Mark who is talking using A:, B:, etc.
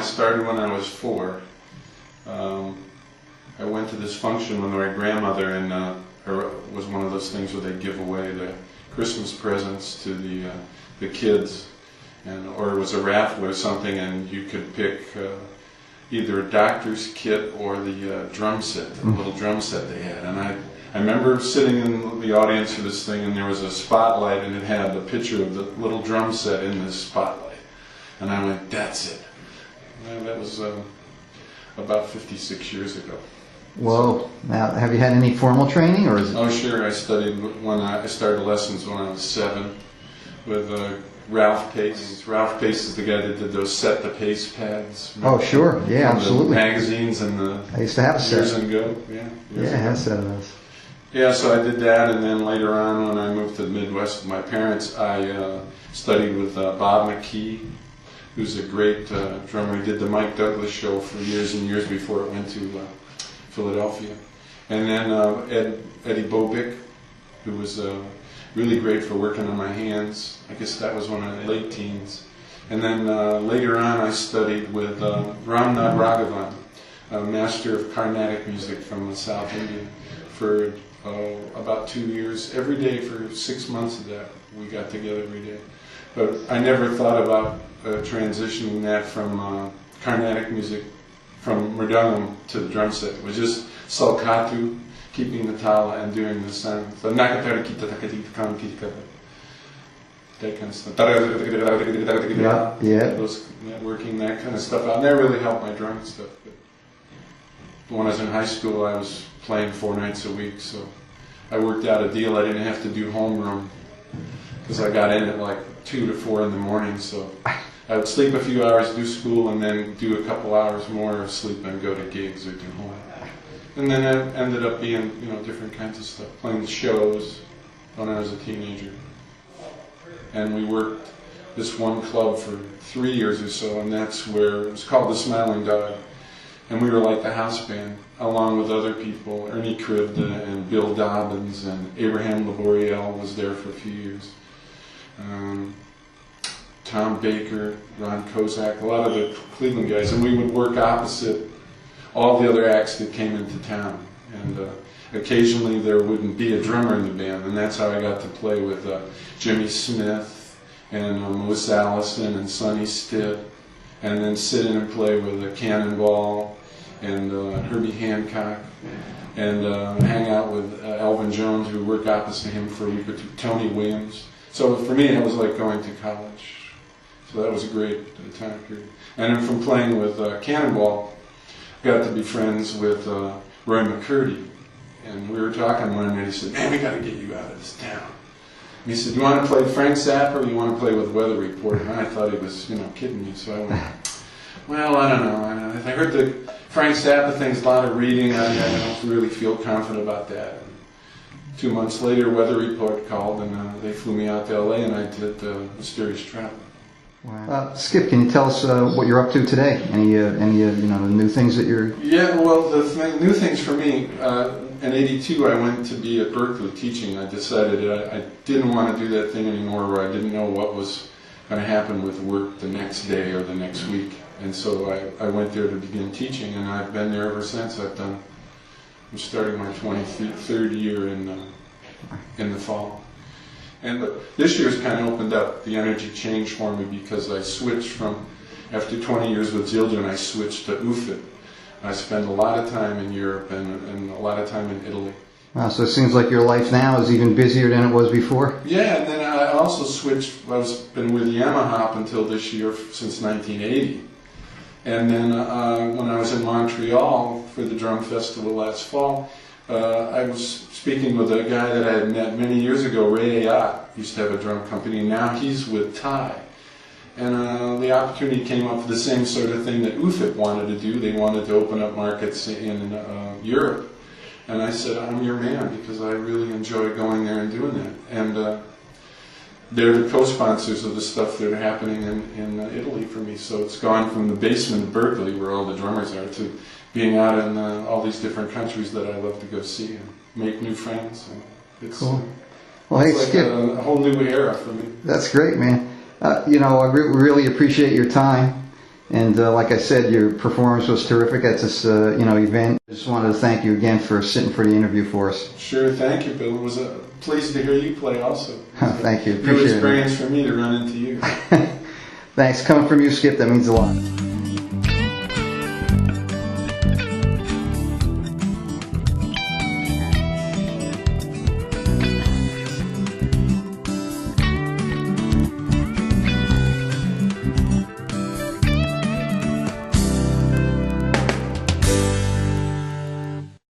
A: I started when I was 4. I went to this function with my grandmother, and it was one of those things where they give away the Christmas presents to the kids, or it was a raffle or something, and you could pick either a doctor's kit or the drum set, the little drum set they had. And I remember sitting in the audience for this thing, and there was a spotlight, and it had the picture of the little drum set in this spotlight. And I went, that's it. And that was about 56 years ago.
B: Whoa! Now, have you had any formal training, or is it?
A: Oh, sure. I studied when I started lessons when I was 7 with Ralph Pace. Ralph Pace is the guy that did those Set the Pace pads.
B: Oh, sure. Yeah, absolutely.
A: The magazines and the
B: I used to have a set.
A: Years ago. Yeah.
B: I had a set of those.
A: Yeah, so I did that, and then later on, when I moved to the Midwest with my parents, I studied with Bob McKee, who's a great drummer. He did the Mike Douglas show for years and years before it went to Philadelphia. And then Eddie Bobick, who was really great for working on my hands. I guess that was when I was late teens. And then later on I studied with Ramnath Raghavan, a master of Carnatic music from South India, for about 2 years. Every day for 6 months of that, we got together every day. But I never thought about transitioning that from Carnatic music, from mridangam to the drum set. It was just salkatu, keeping the tala and doing the sound. So that kind of stuff. Those working that kind of stuff out. And that really helped my drumming stuff. But when I was in high school, I was playing 4 nights a week, so I worked out a deal. I didn't have to do homeroom because I got in at like 2 to 4 in the morning, so I would sleep a few hours, do school, and then do a couple hours more of sleep and go to gigs or do home. And then it ended up being, different kinds of stuff, playing shows when I was a teenager. And we worked this one club for 3 years or so, and that's where it was called the Smiling Dog. And we were like the house band, along with other people. Ernie Krivda and Bill Dobbins and Abraham Laboriel was there for a few years. Tom Baker, Ron Kozak, a lot of the Cleveland guys, and we would work opposite all the other acts that came into town. And occasionally there wouldn't be a drummer in the band, and that's how I got to play with Jimmy Smith and Moose Allison and Sonny Stitt, and then sit in and play with Cannonball and Herbie Hancock, and hang out with Elvin Jones, who worked opposite him for a week or two, Tony Williams. So for me, it was like going to college. So that was a great time period. And then from playing with Cannonball, I got to be friends with Roy McCurdy. And we were talking one night, he said, man, we got to get you out of this town. And he said, you want to play Frank Zappa or you want to play with Weather Report? And I thought he was, kidding me. So I went, well, I don't know. I heard the Frank Zappa thing's a lot of reading. I don't really feel confident about that. And 2 months later, Weather Report called, and they flew me out to LA, and I did Mysterious Traveler.
B: Wow. Skip, can you tell us what you're up to today? Any new things that you're...
A: Yeah, well, new things for me, in '82 I went to be at Berkeley teaching. I decided I didn't want to do that thing anymore where I didn't know what was going to happen with work the next day or the next week. And so I went there to begin teaching, and I've been there ever since. I'm starting my 23rd year in the fall. And this year's kind of opened up. The energy changed for me because I switched from, after 20 years with Zildjian, I switched to UFIT. I spend a lot of time in Europe and a lot of time in Italy.
B: Wow, so it seems like your life now is even busier than it was before?
A: Yeah, and then I also switched. I've been with Yamaha up until this year, since 1980. And then when I was in Montreal for the drum festival last fall, I was speaking with a guy that I had met many years ago, Ray Ayotte, used to have a drum company. Now he's with Thai. And the opportunity came up for the same sort of thing that UFIT wanted to do. They wanted to open up markets in Europe. And I said, I'm your man, because I really enjoy going there and doing that. And they're the co-sponsors of the stuff that are happening in Italy for me. So it's gone from the basement of Berkeley, where all the drummers are, to being out in all these different countries that I love to go see and make new friends. And it's
B: cool. Well, hey,
A: like
B: Skip,
A: a whole new era for me.
B: That's great, man. I really appreciate your time. And like I said, your performance was terrific at this event. I just wanted to thank you again for sitting for the interview for us.
A: Sure, thank you, Bill. It was pleased to hear you play also.
B: Thank you.
A: New
B: Appreciate it.
A: experience for me to run into you.
B: Thanks. Coming from you, Skip, that means a lot.